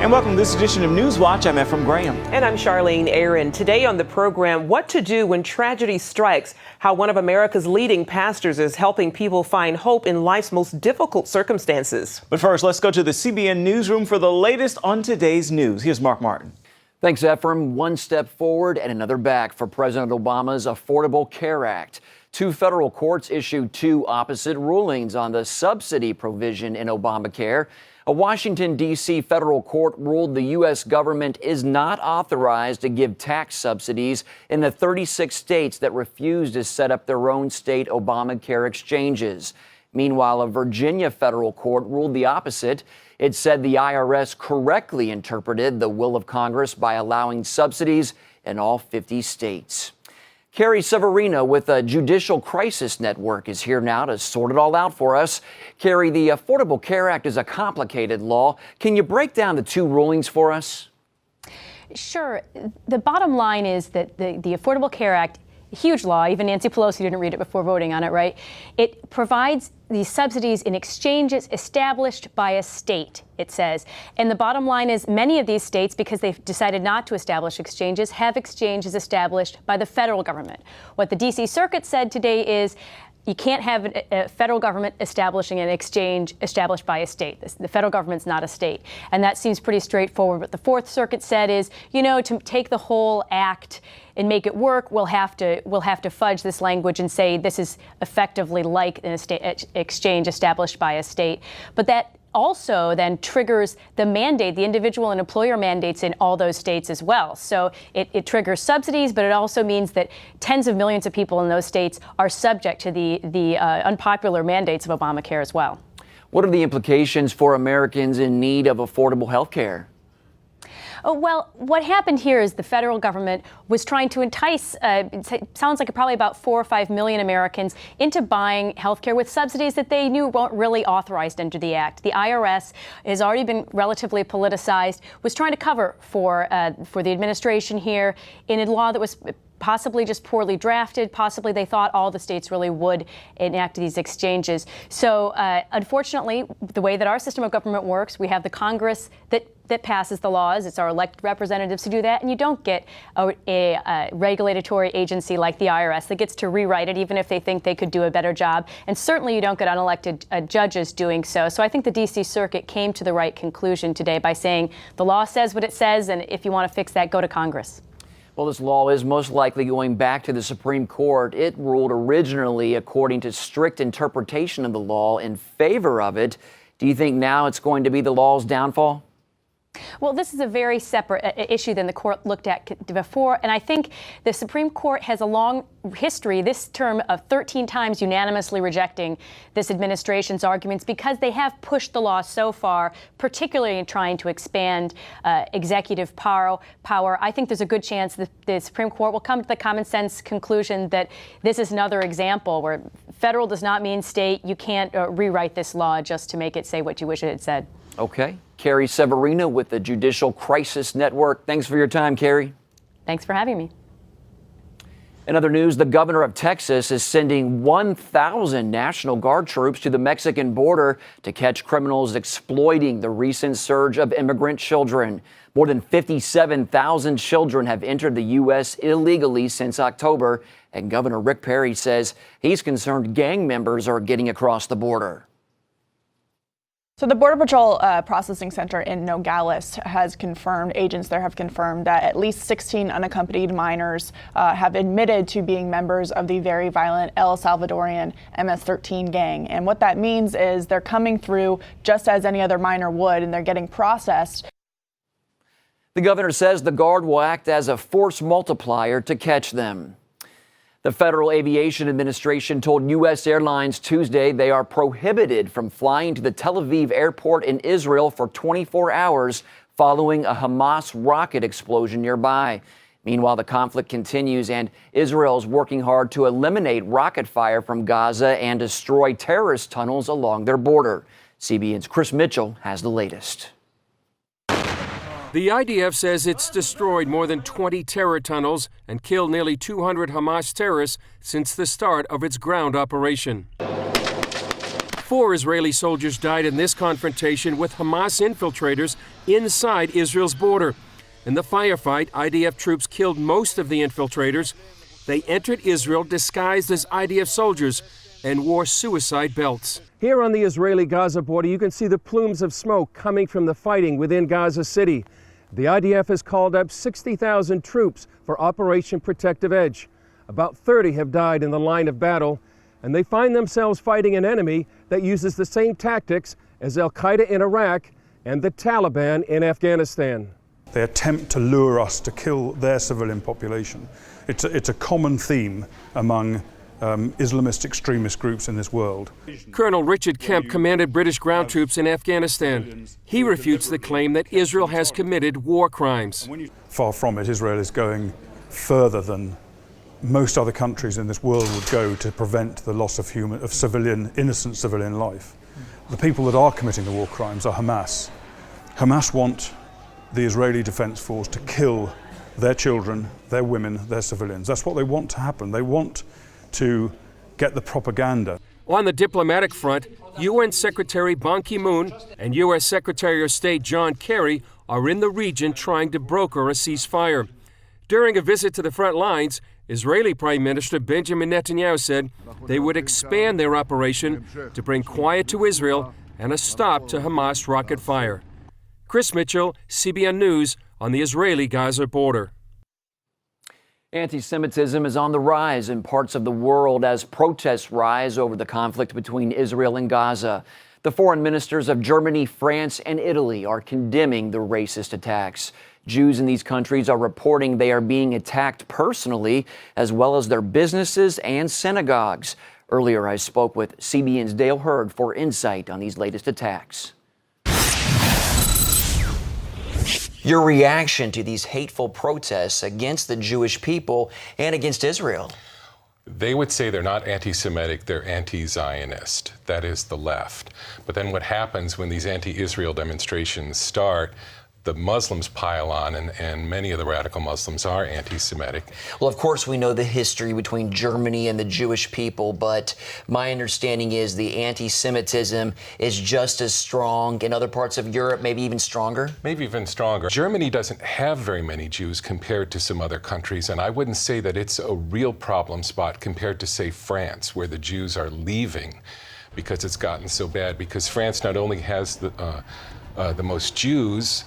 And welcome to this edition of NewsWatch. I'm Ephraim Graham. And I'm Charlene Aaron. Today on the program, what to do when tragedy strikes, how one of America's leading pastors is helping people find hope in life's most difficult circumstances. But first, let's go to the CBN newsroom for the latest on today's news. Here's Mark Martin. Thanks, Ephraim. One step forward and another back for President Obama's Affordable Care Act. Two federal courts issued two opposite rulings on the subsidy provision in Obamacare. A Washington, D.C. federal court ruled the U.S. government is not authorized to give tax subsidies in the 36 states that refuse to set up their own state Obamacare exchanges. Meanwhile, a Virginia federal court ruled the opposite. It said the IRS correctly interpreted the will of Congress by allowing subsidies in all 50 states. Carrie Severino with the Judicial Crisis Network is here now to sort it all out for us. Carrie, the Affordable Care Act is a complicated law. Can you break down the two rulings for us? Sure. The bottom line is that the Affordable Care Act, huge law, even Nancy Pelosi didn't read it before voting on it, right? It provides these subsidies in exchanges established by a state, it says. And the bottom line is many of these states, because they've decided not to establish exchanges, have exchanges established by the federal government. What the D.C. Circuit said today is you can't have a federal government establishing an exchange established by a state. The federal government's not a state. And that seems pretty straightforward. What the Fourth Circuit said is, to take the whole act and make it work, we'll have to fudge this language and say this is effectively like an exchange established by a state. But that also then triggers the mandate, the individual and employer mandates in all those states as well. So it triggers subsidies, but it also means that tens of millions of people in those states are subject to the unpopular mandates of Obamacare as well. What are the implications for Americans in need of affordable health care? Oh, well, what happened here is the federal government was trying to entice, it sounds like probably about 4 or 5 million Americans into buying health care with subsidies that they knew weren't really authorized under the act. The IRS has already been relatively politicized, was trying to cover for the administration here in a law that was possibly just poorly drafted. Possibly they thought all the states really would enact these exchanges. So unfortunately, the way that our system of government works, we have the Congress that passes the laws. It's our elected representatives to do that. And you don't get a regulatory agency like the IRS that gets to rewrite it, even if they think they could do a better job. And certainly you don't get unelected judges doing so. So I think the D.C. Circuit came to the right conclusion today by saying the law says what it says. And if you want to fix that, go to Congress. Well, this law is most likely going back to the Supreme Court. It ruled originally, according to strict interpretation of the law, in favor of it. Do you think now it's going to be the law's downfall? Well, this is a very separate issue than the court looked at before. And I think the Supreme Court has a long history, this term, of 13 times unanimously rejecting this administration's arguments because they have pushed the law so far, particularly in trying to expand executive power. I think there's a good chance that the Supreme Court will come to the common sense conclusion that this is another example where federal does not mean state. You can't rewrite this law just to make it say what you wish it had said. Okay. Carrie Severino with the Judicial Crisis Network. Thanks for your time, Carrie. Thanks for having me. In other news, the governor of Texas is sending 1,000 National Guard troops to the Mexican border to catch criminals exploiting the recent surge of immigrant children. More than 57,000 children have entered the U.S. illegally since October, and Governor Rick Perry says he's concerned gang members are getting across the border. So the Border Patrol Processing Center in Nogales has confirmed, agents there have confirmed that at least 16 unaccompanied minors have admitted to being members of the very violent El Salvadorian MS-13 gang. And what that means is they're coming through just as any other minor would, and they're getting processed. The governor says the Guard will act as a force multiplier to catch them. The Federal Aviation Administration told U.S. airlines Tuesday they are prohibited from flying to the Tel Aviv airport in Israel for 24 hours following a Hamas rocket explosion nearby. Meanwhile, the conflict continues and Israel is working hard to eliminate rocket fire from Gaza and destroy terrorist tunnels along their border. CBN's Chris Mitchell has the latest. The IDF says it's destroyed more than 20 terror tunnels and killed nearly 200 Hamas terrorists since the start of its ground operation. 4 Israeli soldiers died in this confrontation with Hamas infiltrators inside Israel's border. In the firefight, IDF troops killed most of the infiltrators. They entered Israel disguised as IDF soldiers and wore suicide belts. Here on the Israeli-Gaza border, you can see the plumes of smoke coming from the fighting within Gaza City. The IDF has called up 60,000 troops for Operation Protective Edge. About 30 have died in the line of battle, and they find themselves fighting an enemy that uses the same tactics as Al-Qaeda in Iraq and the Taliban in Afghanistan. They attempt to lure us to kill their civilian population. It's a common theme among Islamist extremist groups in this world. Colonel Richard Kemp commanded British ground troops in Afghanistan. He refutes the claim that Israel has committed war crimes. Far from it, Israel is going further than most other countries in this world would go to prevent the loss of innocent civilian life. The people that are committing the war crimes are Hamas. Hamas want the Israeli Defense Force to kill their children, their women, their civilians. That's what they want to happen. They want to get the propaganda. On the diplomatic front, UN Secretary Ban Ki-moon and U.S. Secretary of State John Kerry are in the region trying to broker a ceasefire. During a visit to the front lines, Israeli Prime Minister Benjamin Netanyahu said they would expand their operation to bring quiet to Israel and a stop to Hamas rocket fire. Chris Mitchell, CBN News on the Israeli-Gaza border. Anti-Semitism is on the rise in parts of the world as protests rise over the conflict between Israel and Gaza. The foreign ministers of Germany, France, and Italy are condemning the racist attacks. Jews in these countries are reporting they are being attacked personally, as well as their businesses and synagogues. Earlier, I spoke with CBN's Dale Hurd for insight on these latest attacks. Your reaction to these hateful protests against the Jewish people and against Israel? They would say they're not anti-Semitic, they're anti-Zionist. That is the left. But then what happens when these anti-Israel demonstrations start, the Muslims pile on, and many of the radical Muslims are anti-Semitic. Well, of course, we know the history between Germany and the Jewish people, but my understanding is the anti-Semitism is just as strong in other parts of Europe, maybe even stronger? Maybe even stronger. Germany doesn't have very many Jews compared to some other countries, and I wouldn't say that it's a real problem spot compared to, say, France, where the Jews are leaving because it's gotten so bad. Because France not only has the most Jews,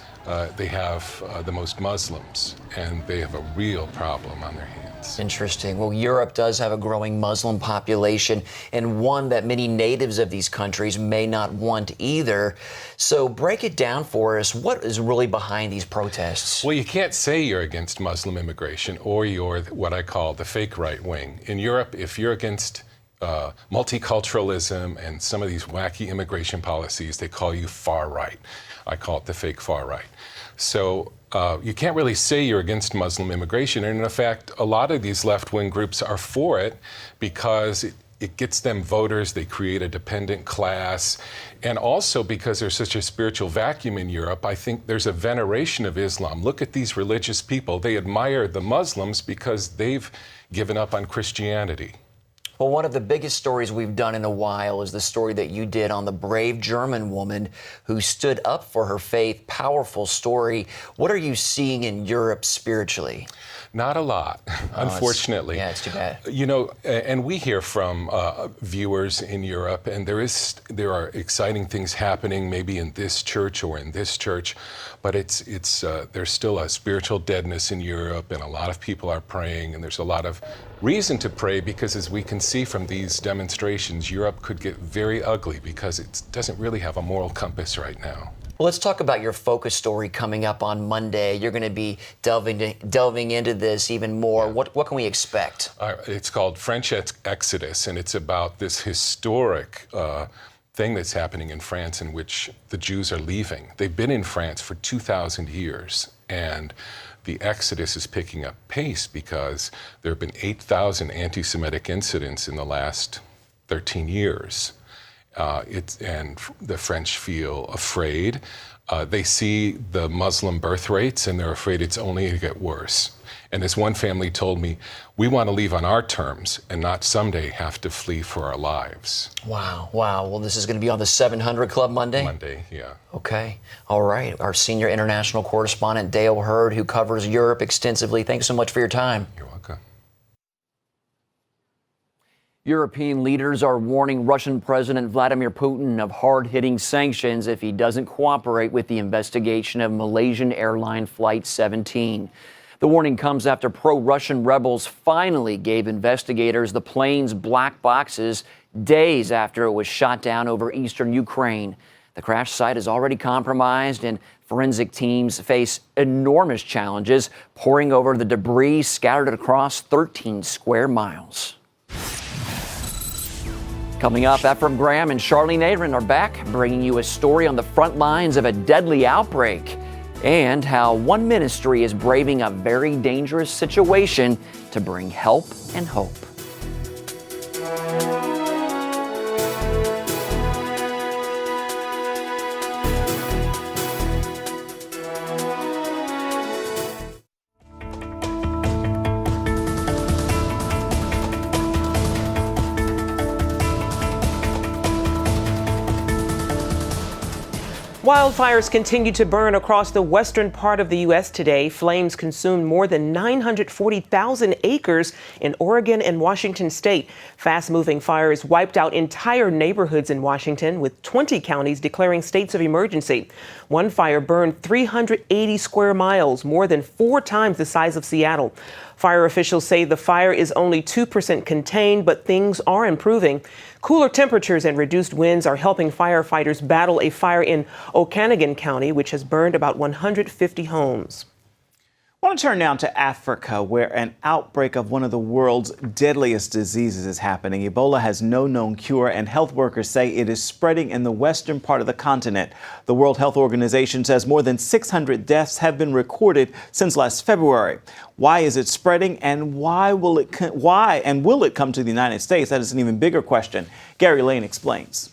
they have the most Muslims, and they have a real problem on their hands. Interesting. Well, Europe does have a growing Muslim population, and one that many natives of these countries may not want either. So break it down for us. What is really behind these protests? Well, you can't say you're against Muslim immigration or you're what I call the fake right wing. In Europe, if you're against multiculturalism and some of these wacky immigration policies, they call you far right. I call it the fake far right. So you can't really say you're against Muslim immigration. And in fact, a lot of these left-wing groups are for it because it gets them voters. They create a dependent class. And also because there's such a spiritual vacuum in Europe, I think there's a veneration of Islam. Look at these religious people. They admire the Muslims because they've given up on Christianity. Well, one of the biggest stories we've done in a while is the story that you did on the brave German woman who stood up for her faith. Powerful story. What are you seeing in Europe spiritually? Not a lot, unfortunately. Yeah, it's too bad. You know, and we hear from viewers in Europe, and there are exciting things happening, maybe in this church or in this church, but there's still a spiritual deadness in Europe, and a lot of people are praying, and there's a lot of reason to pray because, as we can see from these demonstrations, Europe could get very ugly because it doesn't really have a moral compass right now. Well, let's talk about your focus story coming up on Monday. You're going to be delving into this even more. What can we expect? It's called French Exodus, and it's about this historic thing that's happening in France in which the Jews are leaving. They've been in France for 2,000 years, and the Exodus is picking up pace because there have been 8,000 anti-Semitic incidents in the last 13 years. And the French feel afraid. They see the Muslim birth rates and they're afraid it's only going to get worse. And as one family told me, we want to leave on our terms and not someday have to flee for our lives. Wow. Well, this is going to be on the 700 Club Monday? Monday, yeah. Okay. All right. Our senior international correspondent, Dale Hurd, who covers Europe extensively. Thanks so much for your time. You're welcome. European leaders are warning Russian President Vladimir Putin of hard-hitting sanctions if he doesn't cooperate with the investigation of Malaysian airline Flight 17. The warning comes after pro-Russian rebels finally gave investigators the plane's black boxes days after it was shot down over eastern Ukraine. The crash site is already compromised, and forensic teams face enormous challenges poring over the debris scattered across 13 square miles. Coming up, Ephraim Graham and Charlene Aaron are back, bringing you a story on the front lines of a deadly outbreak and how one ministry is braving a very dangerous situation to bring help and hope. Wildfires continue to burn across the western part of the U.S. today. Flames consumed more than 940,000 acres in Oregon and Washington state. Fast-moving fires wiped out entire neighborhoods in Washington, with 20 counties declaring states of emergency. One fire burned 380 square miles, more than 4 times the size of Seattle. Fire officials say the fire is only 2% contained, but things are improving. Cooler temperatures and reduced winds are helping firefighters battle a fire in Okanagan County, which has burned about 150 homes. I want to turn now to Africa, where an outbreak of one of the world's deadliest diseases is happening. Ebola has no known cure, and health workers say it is spreading in the western part of the continent. The World Health Organization says more than 600 deaths have been recorded since last February. Why is it spreading, and will it come to the United States? That is an even bigger question. Gary Lane explains.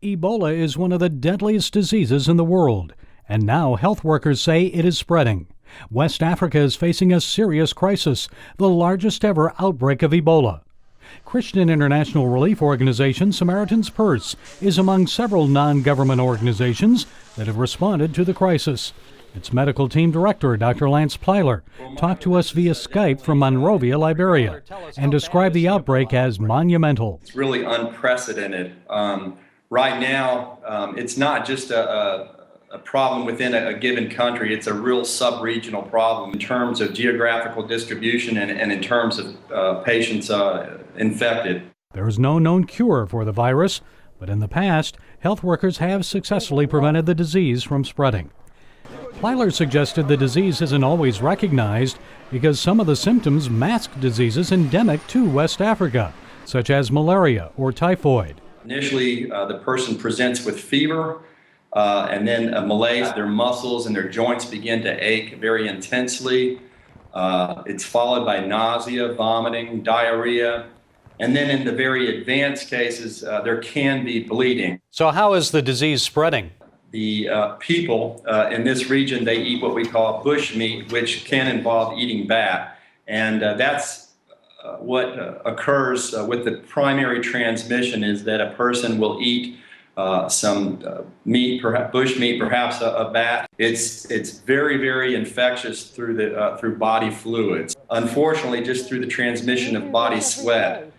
Ebola is one of the deadliest diseases in the world, and now health workers say it is spreading. West Africa is facing a serious crisis, the largest ever outbreak of Ebola. Christian International Relief Organization Samaritan's Purse is among several non-government organizations that have responded to the crisis. Its medical team director, Dr. Lance Plyler, talked to us via Skype from Monrovia, Liberia, and described the outbreak as monumental. It's really unprecedented. Right now, it's not just a problem within a given country. It's a real sub-regional problem in terms of geographical distribution and in terms of patients infected. There is no known cure for the virus, but in the past, health workers have successfully prevented the disease from spreading. Plyler suggested the disease isn't always recognized because some of the symptoms mask diseases endemic to West Africa, such as malaria or typhoid. Initially, the person presents with fever, and then malaise. Their muscles and their joints begin to ache very intensely. It's followed by nausea, vomiting, diarrhea, and then in the very advanced cases, there can be bleeding. So how is the disease spreading? The people in this region, they eat what we call bush meat, which can involve eating bat, and that's what occurs with the primary transmission is that a person will eat some meat, perhaps bush meat, perhaps a bat. It's very, very infectious through body fluids. Unfortunately, just through the transmission of body sweat.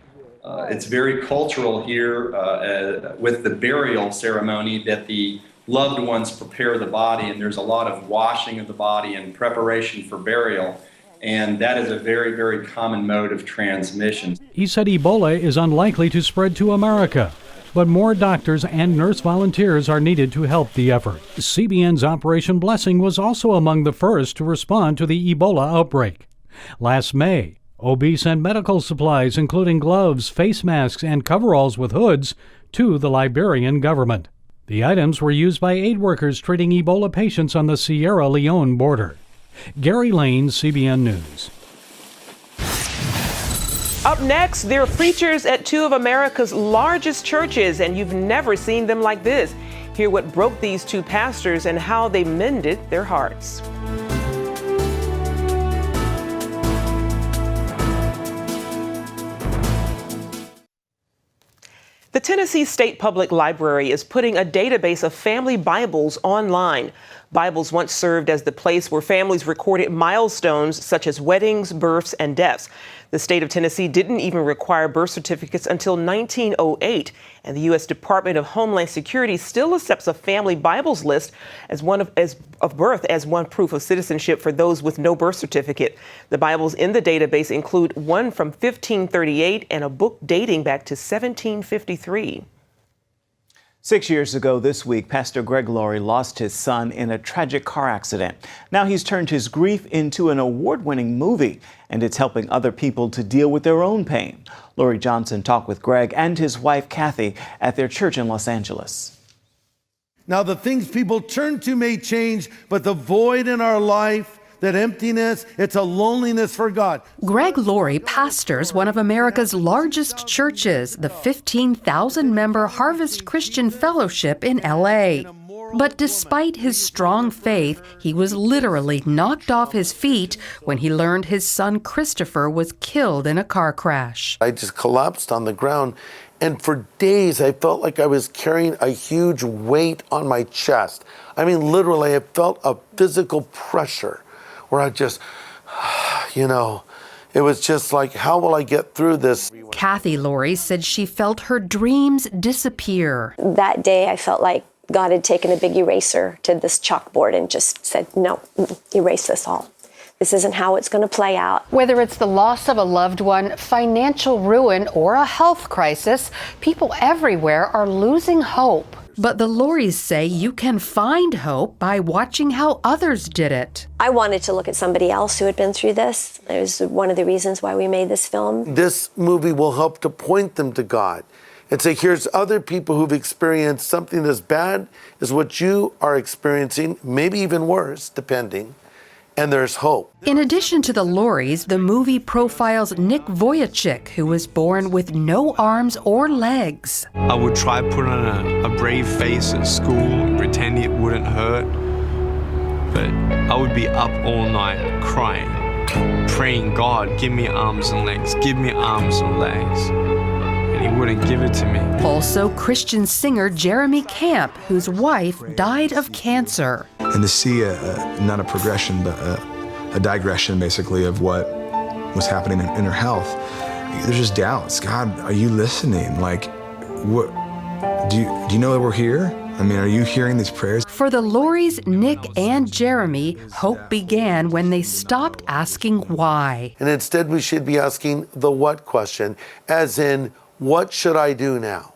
It's very cultural here with the burial ceremony that the loved ones prepare the body, and there's a lot of washing of the body and preparation for burial. And that is a very, very common mode of transmission. He said Ebola is unlikely to spread to America, but more doctors and nurse volunteers are needed to help the effort. CBN's Operation Blessing was also among the first to respond to the Ebola outbreak. Last May, OB sent medical supplies, including gloves, face masks, and coveralls with hoods, to the Liberian government. The items were used by aid workers treating Ebola patients on the Sierra Leone border. Gary Lane, CBN News. Up next, there are preachers at 2 of America's largest churches, and you've never seen them like this. Hear what broke these two pastors and how they mended their hearts. The Tennessee State Public Library is putting a database of family Bibles online. Bibles once served as the place where families recorded milestones such as weddings, births, and deaths. The state of Tennessee didn't even require birth certificates until 1908, and the U.S. Department of Homeland Security still accepts a family Bibles list as one of birth as one proof of citizenship for those with no birth certificate. The Bibles in the database include one from 1538 and a book dating back to 1753. 6 years ago this week, Pastor Greg Laurie lost his son in a tragic car accident. Now he's turned his grief into an award-winning movie, and it's helping other people to deal with their own pain. Lori Johnson talked with Greg and his wife, Kathy, at their church in Los Angeles. Now, the things people turn to may change, but the void in our life, that emptiness, it's a loneliness for God. Greg Laurie pastors one of America's largest churches, the 15,000-member Harvest Christian Fellowship in L.A. But despite his strong faith, he was literally knocked off his feet when he learned his son Christopher was killed in a car crash. I just collapsed on the ground, and for days I felt like I was carrying a huge weight on my chest. I mean, literally, I felt a physical pressure where I just, it was just like, how will I get through this? Kathy Laurie said she felt her dreams disappear. That day, I felt like God had taken a big eraser to this chalkboard and just said, no, erase this all. This isn't how it's going to play out. Whether it's the loss of a loved one, financial ruin, or a health crisis, people everywhere are losing hope. But the Lauries say you can find hope by watching how others did it. I wanted to look at somebody else who had been through this. It was one of the reasons why we made this film. This movie will help to point them to God and say, here's other people who've experienced something as bad as what you are experiencing, maybe even worse, depending. And there's hope. In addition to the Lauries, the movie profiles Nick Vujicic, who was born with no arms or legs. I would try to put on a brave face at school and pretend it wouldn't hurt. But I would be up all night crying, praying, God, give me arms and legs, give me arms and legs. And he wouldn't give it to me. Also, Christian singer Jeremy Camp, whose wife died of cancer. And to see not a progression, but a digression, basically, of what was happening in her health, there's just doubts. God, are you listening? Like, what? Do you know that we're here? I mean, are you hearing these prayers? For the Lauries, Nick and Jeremy, hope began when they stopped asking why. And instead, we should be asking the what question, as in, what should I do now?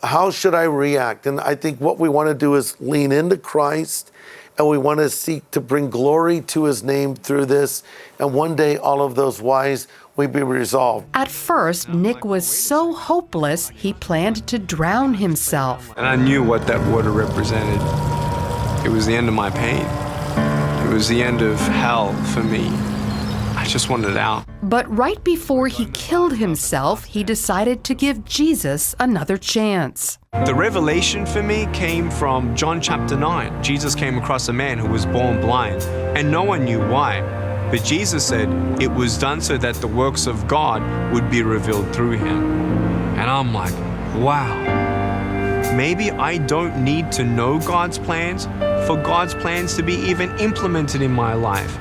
How should I react? And I think what we want to do is lean into Christ, and we want to seek to bring glory to his name through this. And one day, all of those whys will be resolved. At first, Nick was so hopeless, he planned to drown himself. And I knew what that water represented. It was the end of my pain. It was the end of hell for me. I just wanted out. But right before he killed himself, he decided to give Jesus another chance. The revelation for me came from John chapter 9. Jesus came across a man who was born blind, and no one knew why. But Jesus said it was done so that the works of God would be revealed through him. And I'm like, wow. Maybe I don't need to know God's plans for God's plans to be even implemented in my life.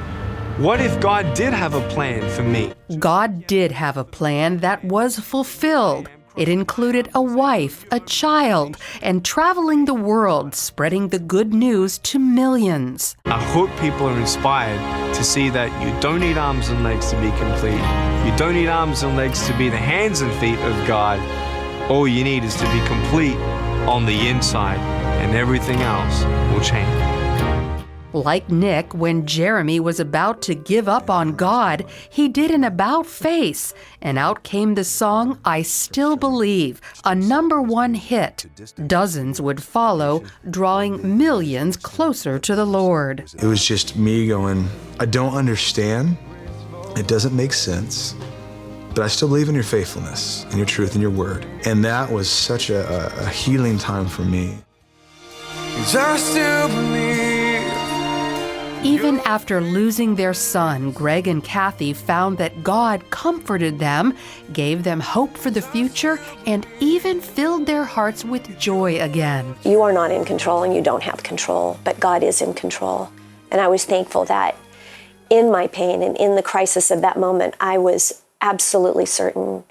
What if God did have a plan for me? God did have a plan that was fulfilled. It included a wife, a child, and traveling the world, spreading the good news to millions. I hope people are inspired to see that you don't need arms and legs to be complete. You don't need arms and legs to be the hands and feet of God. All you need is to be complete on the inside, and everything else will change. Like Nick, when Jeremy was about to give up on God, he did an about-face, and out came the song I Still Believe, a #1 hit. Dozens would follow, drawing millions closer to the Lord. It was just me going, I don't understand. It doesn't make sense. But I still believe in your faithfulness and your truth and your word. And that was such a healing time for me. just to believe. Even after losing their son, Greg and Kathy found that God comforted them, gave them hope for the future, and even filled their hearts with joy again. You are not in control and you don't have control, but God is in control. And I was thankful that in my pain and in the crisis of that moment, I was absolutely certain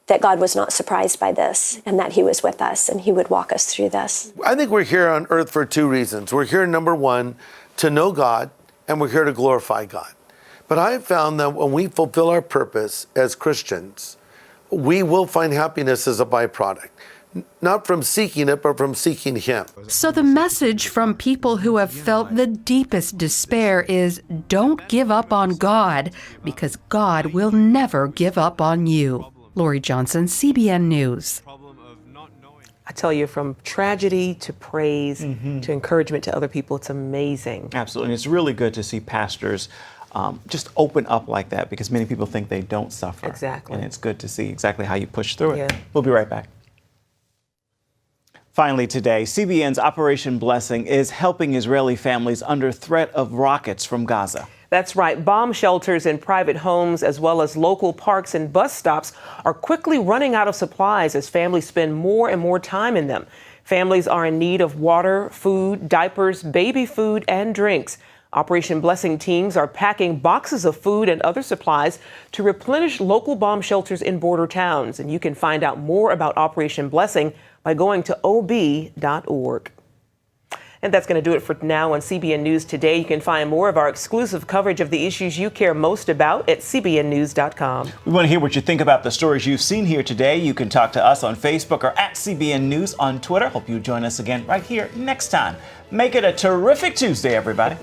that God was not surprised by this and that He was with us and He would walk us through this. I think we're here on earth for two reasons. We're here, number one, to know God, and we're here to glorify God. But I have found that when we fulfill our purpose as Christians, we will find happiness as a byproduct. Not from seeking it, but from seeking Him. So the message from people who have felt the deepest despair is don't give up on God, because God will never give up on you. Lori Johnson, CBN News. I tell you, from tragedy to praise to encouragement to other people, it's amazing. Absolutely. And it's really good to see pastors just open up like that, because many people think they don't suffer. Exactly. And it's good to see exactly how you push through it. Yeah. We'll be right back. Finally today, CBN's Operation Blessing is helping Israeli families under threat of rockets from Gaza. That's right. Bomb shelters in private homes, as well as local parks and bus stops, are quickly running out of supplies as families spend more and more time in them. Families are in need of water, food, diapers, baby food, and drinks. Operation Blessing teams are packing boxes of food and other supplies to replenish local bomb shelters in border towns. And you can find out more about Operation Blessing by going to ob.org. And that's going to do it for now on CBN News Today. You can find more of our exclusive coverage of the issues you care most about at cbnnews.com. We want to hear what you think about the stories you've seen here today. You can talk to us on Facebook or at CBN News on Twitter. Hope you join us again right here next time. Make it a terrific Tuesday, everybody.